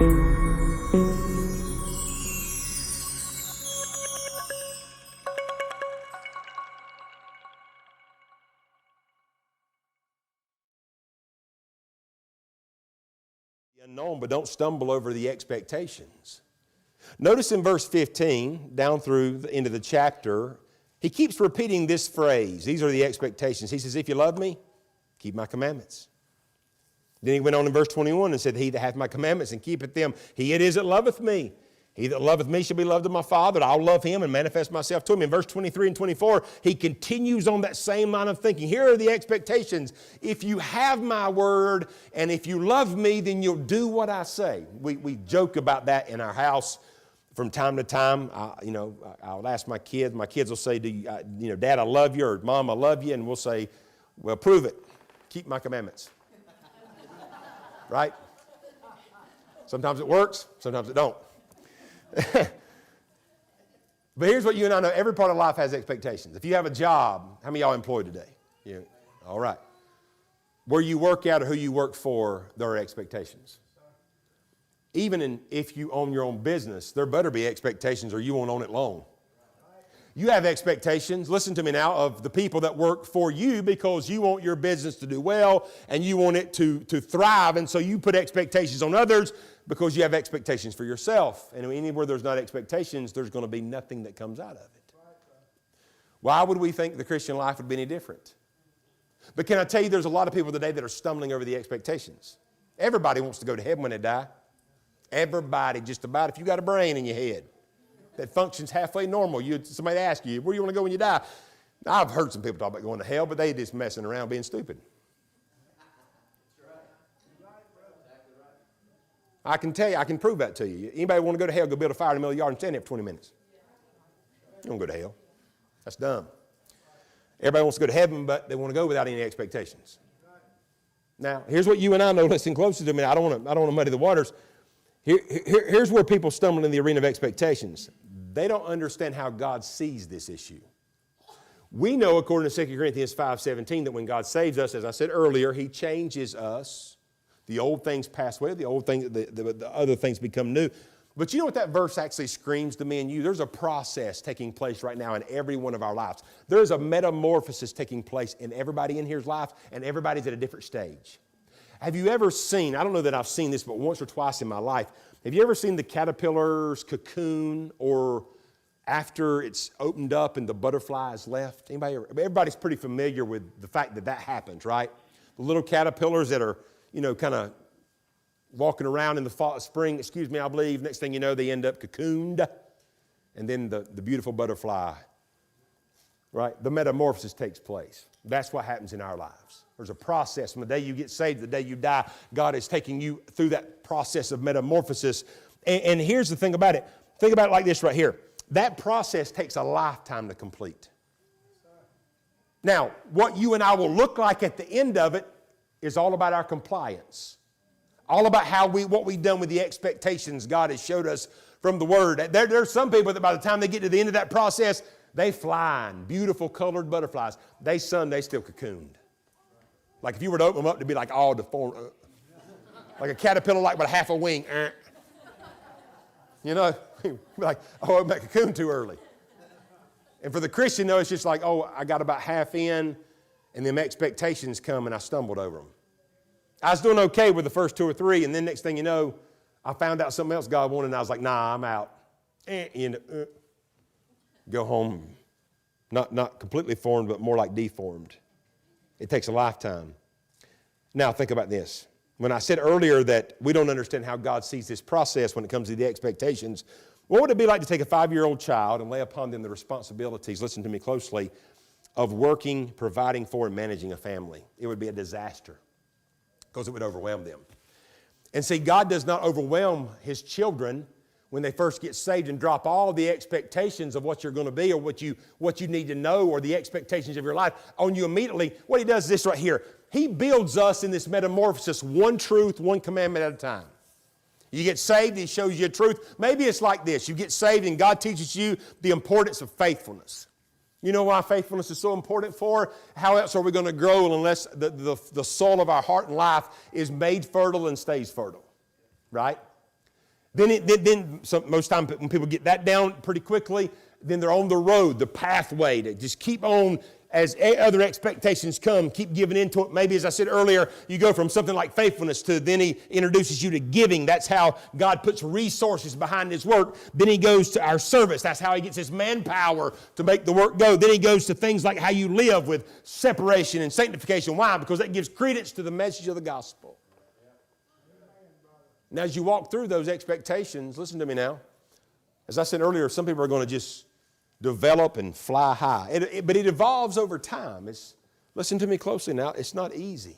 Unknown, but don't stumble over the expectations. Notice in verse 15, down through the end of the chapter, he keeps repeating this phrase. These are the expectations. He says, if you love me, keep my commandments. Then he went on in verse 21 and said, he that hath my commandments and keepeth them, he it is that loveth me. He that loveth me shall be loved of my Father, and I'll love him and manifest myself to him. In verse 23 and 24, he continues on that same line of thinking. Here are the expectations. If you have my word, and if you love me, then you'll do what I say. We joke about that in our house from time to time. I'll ask my kids. My kids will say, Dad, I love you, or Mom, I love you. And we'll say, well, prove it. Keep my commandments. Right? Sometimes it works, sometimes it don't. But here's what you and I know. Every part of life has expectations. If you have a job, how many of y'all employed today? All right. Where you work at or who you work for, there are expectations. Even if you own your own business, there better be expectations or you won't own it long. You have expectations, listen to me now, of the people that work for you because you want your business to do well and you want it to thrive. And so you put expectations on others because you have expectations for yourself. And anywhere there's not expectations, there's going to be nothing that comes out of it. Why would we think the Christian life would be any different? But can I tell you, there's a lot of people today that are stumbling over the expectations. Everybody wants to go to heaven when they die. Everybody, just about, if you got a brain in your head that functions halfway normal. Somebody asks you, where do you want to go when you die? I've heard some people talk about going to hell, but they just messing around being stupid. I can tell you, I can prove that to you. Anybody want to go to hell, go build a fire in the middle of the yard and stand there for 20 minutes. You don't go to hell. That's dumb. Everybody wants to go to heaven, but they want to go without any expectations. Now, here's what you and I know. Listen closely to me. I don't want to muddy the waters. Here's where people stumble in the arena of expectations. They don't understand how God sees this issue. We know, according to 2 Corinthians 5:17, that when God saves us, as I said earlier, He changes us. The old things pass away, the other things become new. But you know what that verse actually screams to me and you? There's a process taking place right now in every one of our lives. There's a metamorphosis taking place in everybody in here's life, and everybody's at a different stage. Have you ever seen, I don't know that I've seen this, but once or twice in my life, have you ever seen the caterpillar's cocoon, or after it's opened up and the butterfly is left? Everybody's pretty familiar with the fact that happens, right? The little caterpillars that are, kind of walking around in the spring, I believe, next thing you know, they end up cocooned, and then the beautiful butterfly, right? The metamorphosis takes place. That's what happens in our lives. There's a process. From the day you get saved to the day you die, God is taking you through that process of metamorphosis. And here's the thing about it. Think about it like this right here. That process takes a lifetime to complete. Now, what you and I will look like at the end of it is all about our compliance. All about what we've done with the expectations God has showed us from the Word. There's some people that by the time they get to the end of that process, they flying, beautiful colored butterflies. They still cocooned. Like if you were to open them up, to be like all deformed. Like a caterpillar like with half a wing. Like, oh, I opened that cocoon too early. And for the Christian, though, it's just like, oh, I got about half in, and then expectations come and I stumbled over them. I was doing okay with the first 2 or 3, and then next thing you know, I found out something else God wanted, and I was like, nah, I'm out. Go home, not completely formed, but more like deformed. It takes a lifetime. Now think about this. When I said earlier that we don't understand how God sees this process when it comes to the expectations, what would it be like to take a 5-year-old child and lay upon them the responsibilities, listen to me closely, of working, providing for, and managing a family? It would be a disaster because it would overwhelm them. And see, God does not overwhelm His children when they first get saved and drop all the expectations of what you're going to be or what you need to know or the expectations of your life on you immediately. What He does is this right here. He builds us in this metamorphosis, one truth, one commandment at a time. You get saved, He shows you a truth. Maybe it's like this. You get saved and God teaches you the importance of faithfulness. You know why faithfulness is so important for? How else are we going to grow unless the soul of our heart and life is made fertile and stays fertile? Right? Most time when people get that down pretty quickly, then they're on the road, the pathway to just keep on as other expectations come, keep giving into it. Maybe, as I said earlier, you go from something like faithfulness to then he introduces you to giving. That's how God puts resources behind his work. Then he goes to our service. That's how he gets his manpower to make the work go. Then he goes to things like how you live with separation and sanctification. Why? Because that gives credence to the message of the gospel. Now, as you walk through those expectations, listen to me now. As I said earlier, some people are going to just develop and fly high. But it evolves over time. Listen to me closely now. It's not easy.